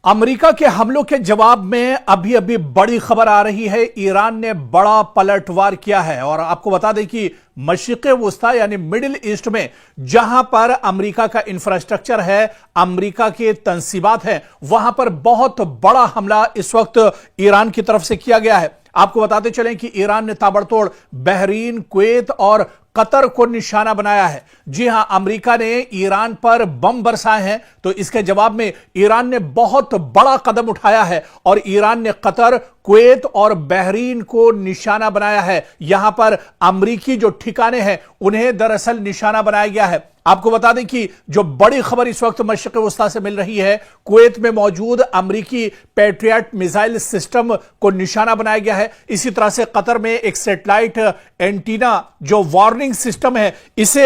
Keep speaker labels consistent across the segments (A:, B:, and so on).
A: America के हमलों के जवाब में अभी बड़ी खबर आ रही है। ईरान ने बड़ा पलटवार किया है और आपको बता दें कि मशरिक़ वुस्ता यानी मिडिल ईस्ट में जहां पर अमेरिका का इंफ्रास्ट्रक्चर है, अमेरिका के तंसीबात हैं, वहां पर बहुत बड़ा हमला इस वक्त ईरान की तरफ से किया गया है। आपको बताते चलें कि ईरान ने ताबड़तोड़ बहरीन, कुवैत और कतर को निशाना बनाया है। जी हां, अमेरिका ने ईरान पर बम बरसाए हैं, तो इसके जवाब में ईरान ने बहुत बड़ा कदम उठाया है और ईरान ने कतर, कुवैत और बहरीन को निशाना बनाया है। यहां पर अमेरिकी जो ठिकाने हैं उन्हें दरअसल निशाना बनाया गया है। आपको बता दें कि जो बड़ी खबर इस वक्त मशरिक़ वुस्ता से मिल रही है, कुवैत में मौजूद अमेरिकी पैट्रियट मिसाइल सिस्टम को निशाना बनाया गया है। इसी तरह से कतर में एक सैटेलाइट एंटीना जो वार्निंग सिस्टम है, इसे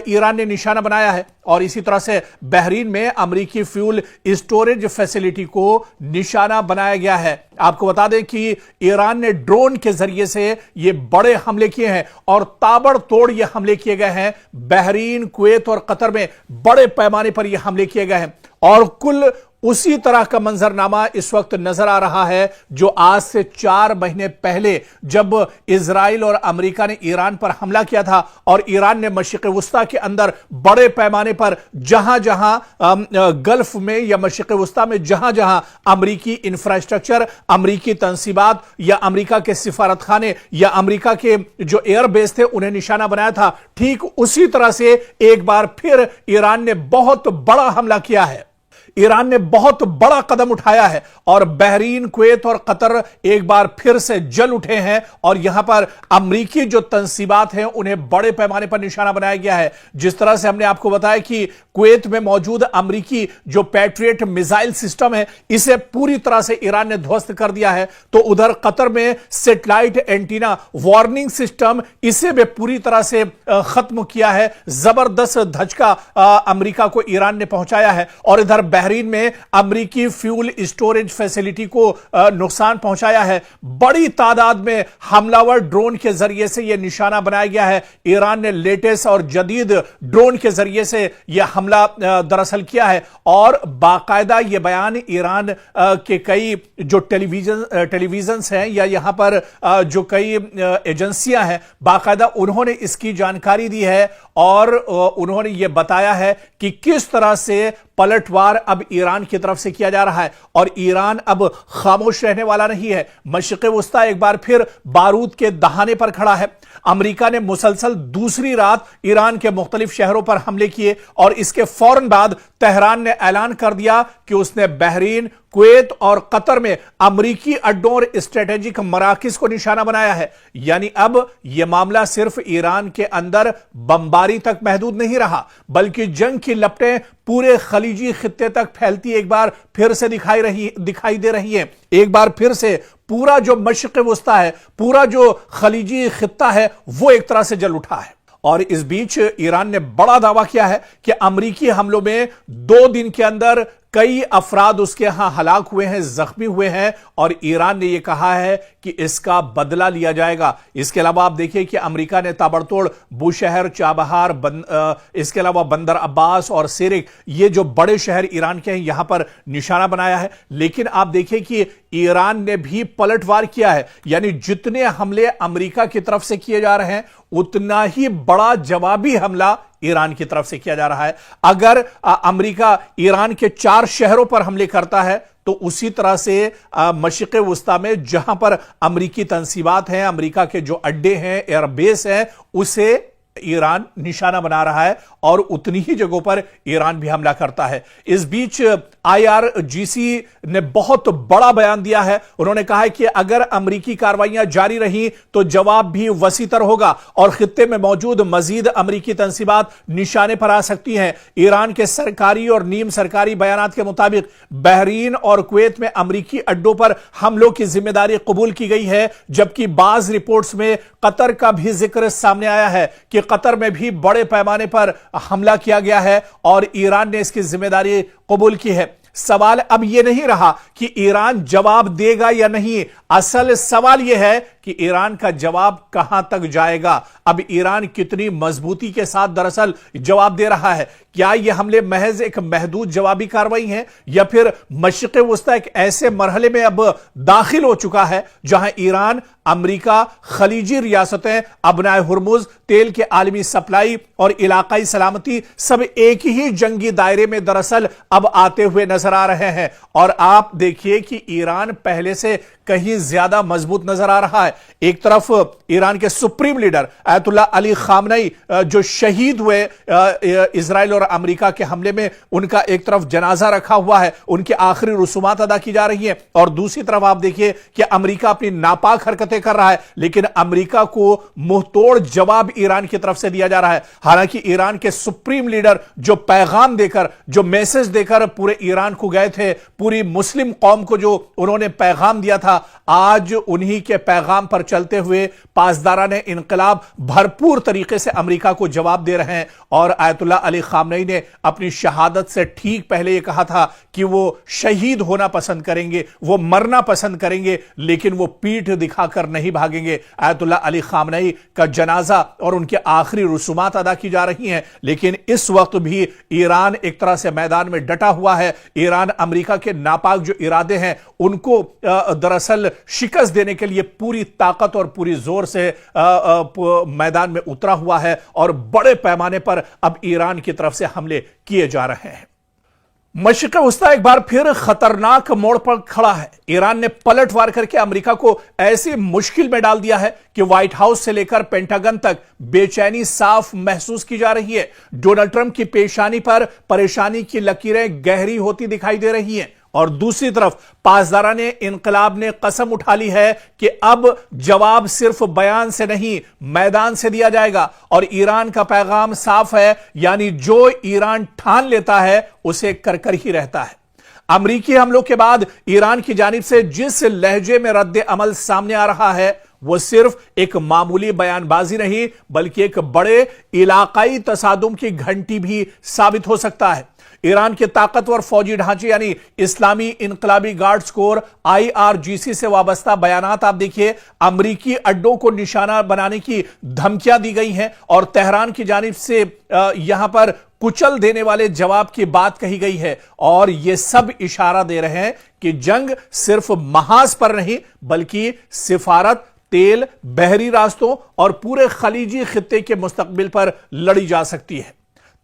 A: ईरान ने निशाना बनाया है। और इसी तरह से बहरीन में अमेरिकी फ्यूल स्टोरेज फैसिलिटी को निशाना बनाया गया है। आपको बता दें कि ईरान ने ड्रोन के जरिए से ये बड़े हमले किए हैं और ताबड़तोड़ ये हमले किए गए हैं। बहरीन, कुवैत और कतर में बड़े पैमाने पर ये हमले किए गए हैं और कुल उसी तरह का मंजरनामा इस वक्त नजर आ रहा है जो आज से 4 महीने पहले जब इजराइल और अमेरिका ने ईरान पर हमला किया था और ईरान ने मशरिक़ वुस्ता के अंदर बड़े पैमाने पर जहां जहां गल्फ में या मशरिक़ वुस्ता में जहां जहां अमेरिकी इंफ्रास्ट्रक्चर, अमेरिकी तंसीबात या अमेरिका के सिफारत खाने या अमेरिका के जो एयरबेस थे उन्हें निशाना बनाया था, ठीक उसी तरह से एक बार फिर ईरान ने बहुत बड़ा हमला किया है। ईरान ने बहुत बड़ा कदम उठाया है और बहरीन, कुवैत और कतर एक बार फिर से जल उठे हैं और यहां पर अमेरिकी जो तंसीबात हैं उन्हें बड़े पैमाने पर निशाना बनाया गया है। जिस तरह से हमने आपको बताया कि कुवैत में मौजूद अमेरिकी जो पैट्रियट मिसाइल सिस्टम है, इसे पूरी तरह से ईरान ने ध्वस्त कर दिया है, तो उधर कतर में सैटेलाइट एंटीना वार्निंग सिस्टम, इसे भी पूरी तरह से खत्म किया है। जबरदस्त धचका अमेरिका को ईरान ने पहुंचाया है और इधर बहरीन में अमेरिकी फ्यूल स्टोरेज फैसिलिटी को नुकसान पहुंचाया है। बड़ी तादाद में हमलावर ड्रोन के जरिए से यह निशाना बनाया गया है। ईरान ने लेटेस्ट और जदीद ड्रोन के जरिए से यह हमला दरअसल किया है और बाकायदा यह बयान ईरान के कई जो टेलीविजन हैं या यहां पर जो कई एजेंसियां हैं, बाकायदा उन्होंने इसकी जानकारी दी है और उन्होंने यह बताया है कि किस तरह से पलटवार अब ईरान की तरफ से किया जा रहा है और ईरान अब खामोश रहने वाला नहीं है। मशरिक़ वुस्ता एक बार फिर बारूद के दहाने पर खड़ा है। अमेरिका ने मुसलसल दूसरी रात ईरान के मुख्तलिफ शहरों पर हमले किए और इसके फौरन बाद तेहरान ने ऐलान कर दिया कि उसने बहरीन, कुवैत और कतर में अमेरिकी अड्डों और स्ट्रेटेजिक मराकिज को निशाना बनाया है। यानी अब यह मामला सिर्फ ईरान के अंदर बमबारी तक महदूद नहीं रहा, बल्कि जंग की लपटें पूरे खलीजी खित्ते तक फैलती एक बार फिर से दिखाई दे रही है। एक बार फिर से पूरा जो मशरिक़ वुस्ता है, पूरा जो खलीजी खित्ता है, वो एक तरह से जल उठा है। और इस बीच ईरान ने बड़ा दावा किया है कि अमेरिकी हमलों में 2 दिन के अंदर कई अफराद उसके यहां हलाक हुए हैं, जख्मी हुए हैं और ईरान ने यह कहा है कि इसका बदला लिया जाएगा। इसके अलावा आप देखिए कि अमेरिका ने ताबड़तोड़ बुशहर, चाबहार, इसके अलावा बंदर अब्बास और सिरिक, ये जो बड़े शहर ईरान के हैं, यहां पर निशाना बनाया है। लेकिन आप देखिए कि ईरान ने भी पलटवार किया है। यानी जितने हमले अमेरिका की तरफ से किए जा रहे हैं, उतना ही बड़ा जवाबी हमला ईरान की तरफ से किया जा रहा है। अगर अमेरिका ईरान के 4 शहरों पर हमले करता है तो उसी तरह से मशरिक़ वुस्ता में जहां पर अमेरिकी तंसीबात हैं, अमेरिका के जो अड्डे हैं, एयरबेस हैं, उसे ईरान निशाना बना रहा है और उतनी ही जगहों पर ईरान भी हमला करता है। इस बीच IRGC ने बहुत बड़ा बयान दिया है। उन्होंने कहा है कि अगर अमेरिकी कार्रवाइयां जारी रही तो जवाब भी वसीतर होगा और खित्ते में मौजूद मजीद अमेरिकी तंसीबात निशाने पर आ सकती हैं। ईरान के सरकारी और नीम सरकारी बयानात के मुताबिक बहरीन और कुवैत में अमेरिकी अड्डों पर हमलों की जिम्मेदारी कबूल की गई है, जबकि बाज रिपोर्ट्स में कतर का भी जिक्र सामने आया है कि कतर में भी बड़े पैमाने पर हमला किया गया है और ईरान ने इसकी जिम्मेदारी कबूल की है। सवाल अब यह नहीं रहा कि ईरान जवाब देगा या नहीं, असल सवाल यह है کہ ایران کا جواب کہاں تک جائے گا. اب ایران کتنی مضبوطی کے ساتھ دراصل جواب دے رہا ہے. کیا یہ حملے محض ایک محدود جوابی کارروائی ہیں یا پھر مشرق وسطی ایک ایسے مرحلے میں اب داخل ہو چکا ہے جہاں ایران، امریکہ، خلیجی ریاستیں، ابنائے ہرمز، تیل کے عالمی سپلائی اور علاقائی سلامتی سب ایک ہی جنگی دائرے میں دراصل اب آتے ہوئے نظر آ رہے ہیں. اور آپ دیکھیے کہ ایران پہلے سے کہیں زیادہ مضبوط نظر آ رہا ہے. ایک طرف ایران کے سپریم لیڈر آیت اللہ علی خامنئی جو شہید ہوئے اسرائیل اور امریکہ کے حملے میں، ان کا ایک طرف جنازہ رکھا ہوا ہے، ان کی آخری رسومات ادا کی جا رہی ہیں، اور دوسری طرف آپ دیکھیے کہ امریکہ اپنی ناپاک حرکتیں کر رہا ہے، لیکن امریکہ کو منہ توڑ جواب ایران کی طرف سے دیا جا رہا ہے. حالانکہ ایران کے سپریم لیڈر جو پیغام دے کر، جو میسج دے کر پورے ایران کو گئے تھے، پوری مسلم قوم کو جو انہوں نے پیغام دیا تھا، آج انہی کے پیغام پر چلتے ہوئے پاسداران انقلاب بھرپور طریقے سے امریکہ کو جواب دے رہے ہیں. اور آیت اللہ علی خامنئی نے اپنی شہادت سے ٹھیک پہلے یہ کہا تھا کہ وہ شہید ہونا پسند کریں گے، وہ مرنا پسند کریں گے، لیکن وہ پیٹھ دکھا کر نہیں بھاگیں گے. آیت اللہ علی خامنئی کا جنازہ اور ان کے آخری رسومات ادا کی جا رہی ہیں، لیکن اس وقت بھی ایران ایک طرح سے میدان میں ڈٹا ہوا ہے. ایران امریکہ کے ناپاک جو ارادے ہیں ان کو دراصل شکست دینے کے لیے پوری طاقت اور پوری زور سے میدان میں اترا ہوا ہے، اور بڑے پیمانے پر اب ایران کی طرف سے حملے کیے جا رہے ہیں. مشرق وسطی ایک بار پھر خطرناک موڑ پر کھڑا ہے. ایران نے پلٹ وار کر کے امریکہ کو ایسی مشکل میں ڈال دیا ہے کہ وائٹ ہاؤس سے لے کر پینٹاگن تک بے چینی صاف محسوس کی جا رہی ہے. ڈونلڈ ٹرمپ کی پیشانی پر پریشانی کی لکیریں گہری ہوتی دکھائی دے رہی ہیں، اور دوسری طرف پاسداران انقلاب نے قسم اٹھا لی ہے کہ اب جواب صرف بیان سے نہیں، میدان سے دیا جائے گا. اور ایران کا پیغام صاف ہے، یعنی جو ایران ٹھان لیتا ہے اسے کر کر ہی رہتا ہے. امریکی حملوں کے بعد ایران کی جانب سے جس لہجے میں رد عمل سامنے آ رہا ہے وہ صرف ایک معمولی بیان بازی نہیں بلکہ ایک بڑے علاقائی تصادم کی گھنٹی بھی ثابت ہو سکتا ہے. ایران کے طاقتور فوجی ڈھانچے یعنی اسلامی انقلابی گارڈز کور IRGC سے وابستہ بیانات آپ دیکھیے. امریکی اڈوں کو نشانہ بنانے کی دھمکیاں دی گئی ہیں اور تہران کی جانب سے یہاں پر کچل دینے والے جواب کی بات کہی گئی ہے، اور یہ سب اشارہ دے رہے ہیں کہ جنگ صرف محاذ پر نہیں بلکہ سفارت، تیل، بحری راستوں اور پورے خلیجی خطے کے مستقبل پر لڑی جا سکتی ہے.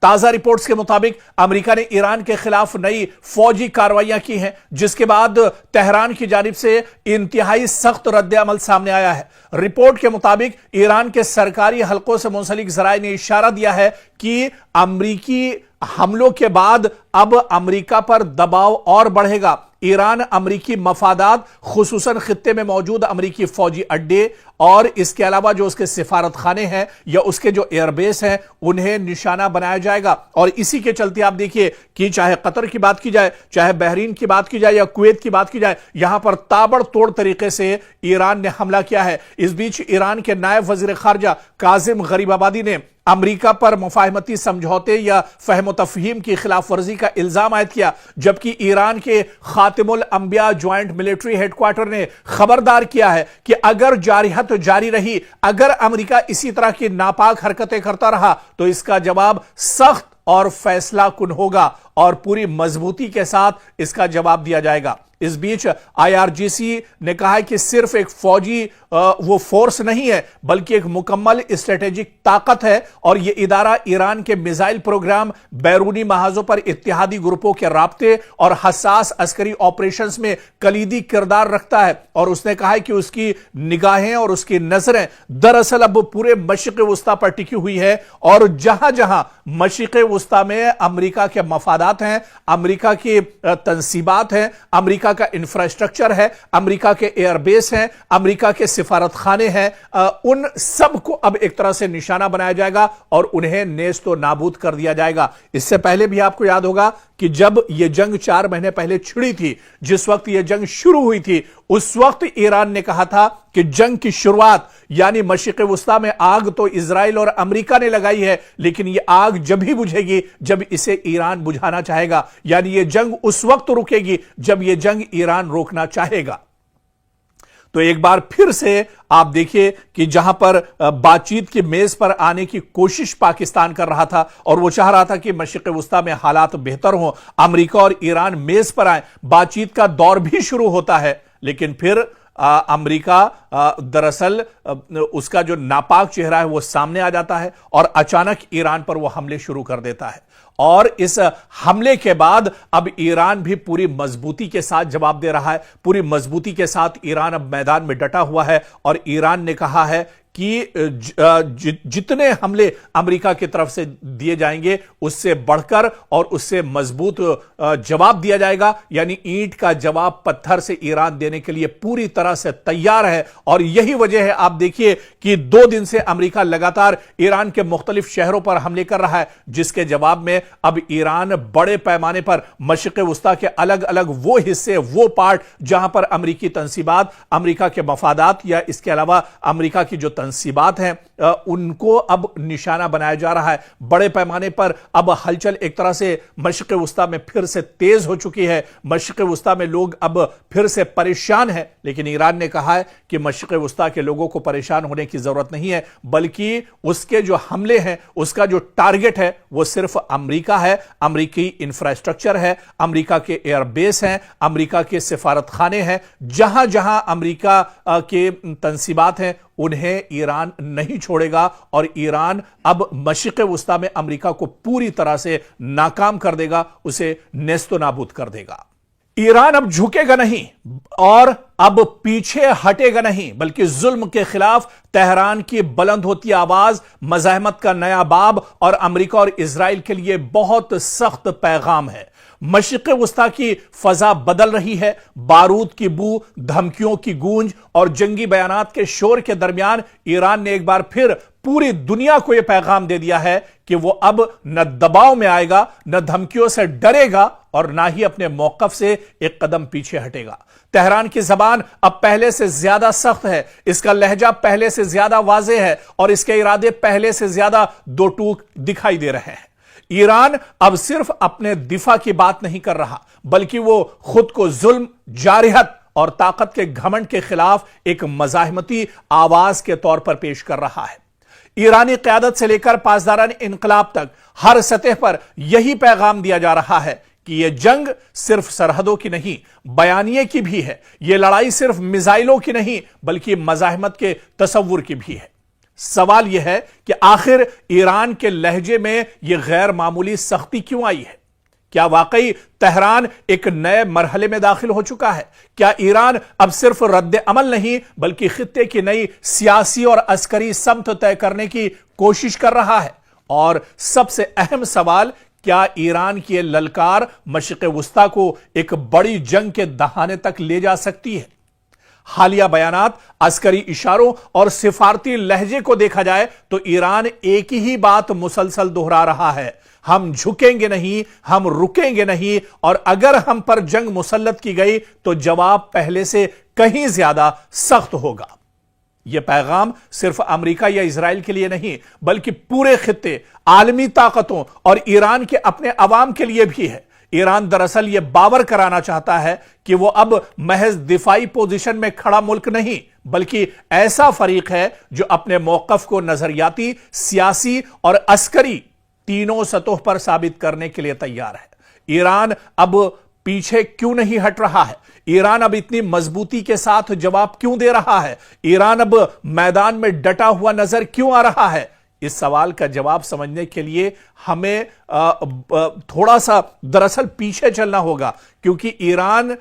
A: تازہ رپورٹس کے مطابق امریکہ نے ایران کے خلاف نئی فوجی کارروائیاں کی ہیں، جس کے بعد تہران کی جانب سے انتہائی سخت رد عمل سامنے آیا ہے. رپورٹ کے مطابق ایران کے سرکاری حلقوں سے منسلک ذرائع نے اشارہ دیا ہے کہ امریکی حملوں کے بعد اب امریکہ پر دباؤ اور بڑھے گا. ایران امریکی مفادات، خصوصاً خطے میں موجود امریکی فوجی اڈے اور اس کے علاوہ جو اس کے سفارت خانے ہیں یا اس کے جو ایئر بیس ہیں انہیں نشانہ بنایا جائے گا. اور اسی کے چلتے آپ دیکھیے کہ چاہے قطر کی بات کی جائے، چاہے بحرین کی بات کی جائے یا کویت کی بات کی جائے، یہاں پر تابڑ توڑ طریقے سے ایران نے حملہ کیا ہے. اس بیچ ایران کے نائب وزیر خارجہ کاظم غریب آبادی نے امریکہ پر مفاہمتی سمجھوتے یا فہم و تفہیم کی خلاف ورزی کا الزام عائد کیا، جبکہ ایران کے خاتم الانبیاء جوائنٹ ملٹری ہیڈ کوارٹر نے خبردار کیا ہے کہ اگر جارحیت جاری رہی، اگر امریکہ اسی طرح کی ناپاک حرکتیں کرتا رہا تو اس کا جواب سخت اور فیصلہ کن ہوگا اور پوری مضبوطی کے ساتھ اس کا جواب دیا جائے گا. اس بیچ IRGC نے کہا ہے کہ صرف ایک فوجی وہ فورس نہیں ہے بلکہ ایک مکمل اسٹریٹجک طاقت ہے، اور یہ ادارہ ایران کے میزائل پروگرام، بیرونی محاذوں پر اتحادی گروپوں کے رابطے اور حساس عسکری آپریشنز میں کلیدی کردار رکھتا ہے. اور اس نے کہا ہے کہ اس کی نگاہیں اور اس کی نظریں دراصل اب پورے مشرق وسطی پر ٹکی ہوئی ہے، اور جہاں جہاں مشرق وسطی میں امریکہ کے مفادات ہیں، امریکہ کی تنصیبات ہیں، امریکہ کا انفراسٹرکچر ہے، امریکہ کے ایئر بیس ہیں، امریکہ کے سفارت خانے ہیں، ان سب کو اب ایک طرح سے نشانہ بنایا جائے گا اور انہیں نیست و نابود کر دیا جائے گا. اس سے پہلے بھی آپ کو یاد ہوگا کہ جب یہ جنگ 4 مہینے پہلے چھڑی تھی، جس وقت یہ جنگ شروع ہوئی تھی، اس وقت ایران نے کہا تھا کہ جنگ کی شروعات یعنی مشرق وسطی میں آگ تو اسرائیل اور امریکہ نے لگائی ہے، لیکن یہ آگ جب ہی بجھے گی جب اسے ایران بجھانا چاہے گا، یعنی یہ جنگ اس وقت رکے گی جب یہ جنگ ایران روکنا چاہے گا. तो एक बार फिर से आप देखिए कि जहां पर बातचीत की मेज पर आने की कोशिश पाकिस्तान कर रहा था और वो चाह रहा था कि मशरिक़ वुस्ता में हालात बेहतर हों, अमेरिका और ईरान मेज पर आए, बातचीत का दौर भी शुरू होता है, लेकिन फिर अमेरिका दरअसल उसका जो नापाक चेहरा है वो सामने आ जाता है और अचानक ईरान पर वो हमले शुरू कर देता है। और इस हमले के बाद अब ईरान भी पूरी मजबूती के साथ जवाब दे रहा है। पूरी मजबूती के साथ ईरान अब मैदान में डटा हुआ है और ईरान ने कहा है कि जितने हमले अमेरिका की तरफ से दिए जाएंगे उससे बढ़कर और उससे मजबूत जवाब दिया जाएगा, यानी ईंट का जवाब पत्थर से ईरान देने के लिए पूरी तरह से तैयार है। और यही वजह है, आप देखिए कि 2 दिन से अमेरिका लगातार ईरान के मुख्तलिफ शहरों पर हमले कर रहा है, जिसके जवाब में अब ईरान बड़े पैमाने पर मशरिक़ वुस्ता के अलग अलग वो हिस्से, वो पार्ट जहां पर अमेरिकी तंसीबात, अमेरिका के मफादात या इसके अलावा अमेरिका की जो तंसीबात हैं उनको अब निशाना बनाया जा रहा है। बड़े पैमाने पर अब हलचल एक तरह से मशरिक़ वुस्ता में फिर से तेज हो चुकी है। मशरिक़ वुस्ता में लोग अब फिर से परेशान हैं, लेकिन ईरान ने कहा है कि मशरिक़ वुस्ता के लोगों को परेशान होने की जरूरत नहीं है, बल्कि उसके जो हमले हैं उसका जो टारगेट है वो सिर्फ अमेरिका है, अमेरिकी इंफ्रास्ट्रक्चर है, अमेरिका के एयरबेस हैं, अमेरिका के सिफारत खाने हैं। जहां जहां अमेरिका के तंसीबात हैं उन्हें ईरान नहीं छोड़ेगा और ईरान अब मशरिक़ वुस्ता में अमेरिका को पूरी तरह से नाकाम कर देगा, उसे नेस्तो नाबूद कर देगा। ईरान अब झुकेगा नहीं और अब पीछे हटेगा नहीं, बल्कि जुल्म के खिलाफ तेहरान की बुलंद होती आवाज मज़ाहमत का नया बाब और अमेरिका और इजराइल के लिए बहुत सख्त पैगाम है। मशरिक़ वुस्ता की फजा बदल रही है। बारूद की बू, धमकियों की गूंज और जंगी बयानात के शोर के दरमियान ईरान ने एक बार फिर पूरी दुनिया को यह पैगाम दे दिया है कि वो अब न दबाव में आएगा, न धमकियों से डरेगा और ना ही अपने मौकफ से एक कदम पीछे हटेगा। तेहरान की जबान अब पहले से ज्यादा सख्त है, इसका लहजा पहले से ज्यादा वाज़ेह है और इसके इरादे पहले से ज्यादा दो टूक दिखाई दे रहे हैं। ईरान अब सिर्फ अपने दिफा की बात नहीं कर रहा, बल्कि वो खुद को जुल्म, जारहत और ताकत के घमंड के खिलाफ एक मज़ाहमती आवाज के तौर पर पेश कर रहा है। ईरानी क़यादत से लेकर पासदारान इनकलाब तक हर सतह पर यही पैगाम दिया जा रहा है कि यह जंग सिर्फ सरहदों की नहीं, बयानिए की भी है। यह लड़ाई सिर्फ मिसाइलों की नहीं, बल्कि मज़ाहमत के तसव्वुर की भी है। सवाल यह है कि आखिर ईरान के लहजे में यह गैर मामूली सख्ती क्यों आई है? क्या वाकई तेहरान एक नए मरहले में दाखिल हो चुका है? क्या ईरान अब सिर्फ रद्द अमल नहीं, बल्कि खित्ते की नई सियासी और अस्करी समत तय करने की कोशिश कर रहा है? और सबसे अहम सवाल, क्या ईरान की यह ललकार मशरिक़ वुस्ता को एक बड़ी जंग के दहाने तक ले जा सकती है? हालिया बयानात, अस्करी इशारों और सिफारती लहजे को देखा जाए तो ईरान एक ही बात मुसलसल दोहरा रहा है, हम झुकेंगे नहीं, हम रुकेंगे नहीं, और अगर हम पर जंग मुसल्लत की गई तो जवाब पहले से कहीं ज्यादा सख्त होगा। यह पैगाम सिर्फ अमेरिका या इजराइल के लिए नहीं, बल्कि पूरे खित्ते, आलमी ताकतों और ईरान के अपने अवाम के लिए भी है। ईरान दरअसल यह बावर कराना चाहता है कि वो अब महज दिफाई पोजीशन में खड़ा मुल्क नहीं, बल्कि ऐसा फरीक है जो अपने मौकफ को नजरियाती, सियासी और अस्करी तीनों सतहों पर साबित करने के लिए तैयार है। ईरान अब पीछे क्यों नहीं हट रहा है? ईरान अब इतनी मजबूती के साथ जवाब क्यों दे रहा है? ईरान अब मैदान में डटा हुआ नजर क्यों आ रहा है? इस सवाल का जवाब समझने के लिए हमें थोड़ा सा दरअसल पीछे चलना होगा, क्योंकि ईरान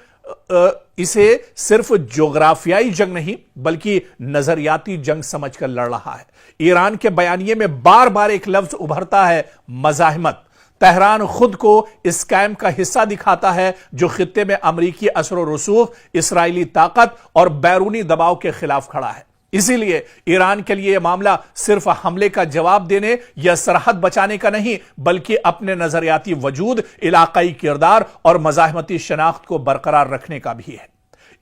A: इसे सिर्फ जोग्राफियाई जंग नहीं, बल्कि नजरियाती जंग समझकर लड़ रहा है। ईरान के बयानिए में बार बार एक लफ्ज उभरता है, मज़ाहमत। तेहरान खुद को इस कैम्प का हिस्सा दिखाता है जो खित्ते में अमरीकी असर व रसूख, इसराइली ताकत और बैरूनी दबाव के खिलाफ खड़ा है। इसीलिए ईरान के लिए यह मामला सिर्फ हमले का जवाब देने या सरहद बचाने का नहीं, बल्कि अपने नजरियाती वजूद, इलाकाई किरदार और मज़ाहमती शनाख्त को बरकरार रखने का भी है।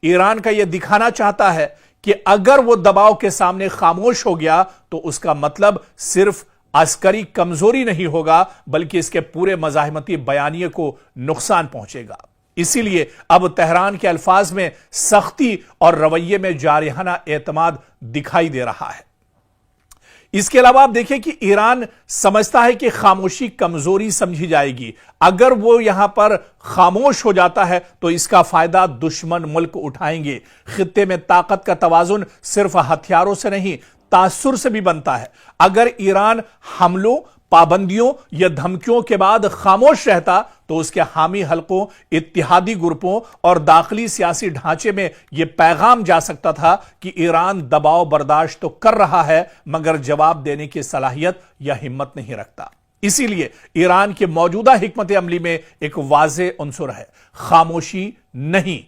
A: ईरान का यह दिखाना चाहता है कि अगर वो दबाव के सामने खामोश हो गया तो उसका मतलब सिर्फ अस्करी कमजोरी नहीं होगा, बल्कि इसके पूरे मज़ाहमती बयानिए को नुकसान पहुंचेगा। इसीलिए अब तेहरान के अल्फाज में सख्ती और रवैये में जारिहाना एतमाद दिखाई दे रहा है। इसके अलावा आप देखिए कि ईरान समझता है कि खामोशी कमजोरी समझी जाएगी। अगर वो यहां पर खामोश हो जाता है तो इसका फायदा दुश्मन मुल्क उठाएंगे। खित्ते में ताकत का तवाजुन सिर्फ हथियारों से नहीं, तासुर से भी बनता है। अगर ईरान हमलों, पाबंदियों या धमकियों के बाद खामोश रहता तो उसके हामी हलकों, इत्तिहादी ग्रुपों और दाखिली सियासी ढांचे में यह पैगाम जा सकता था कि ईरान दबाव बर्दाश्त तो कर रहा है मगर जवाब देने की सलाहियत या हिम्मत नहीं रखता। इसीलिए ईरान के मौजूदा हिकमत अमली में एक वाज़ेह उन्सुर है, खामोशी नहीं,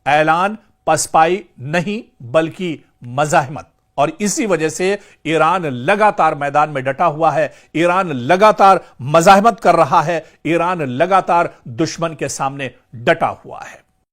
A: ऐलान पसपाई नहीं, बल्कि मज़ाहमत। और इसी वजह से ईरान लगातार मैदान में डटा हुआ है, ईरान लगातार मज़ाहमत कर रहा है, ईरान लगातार दुश्मन के सामने डटा हुआ है।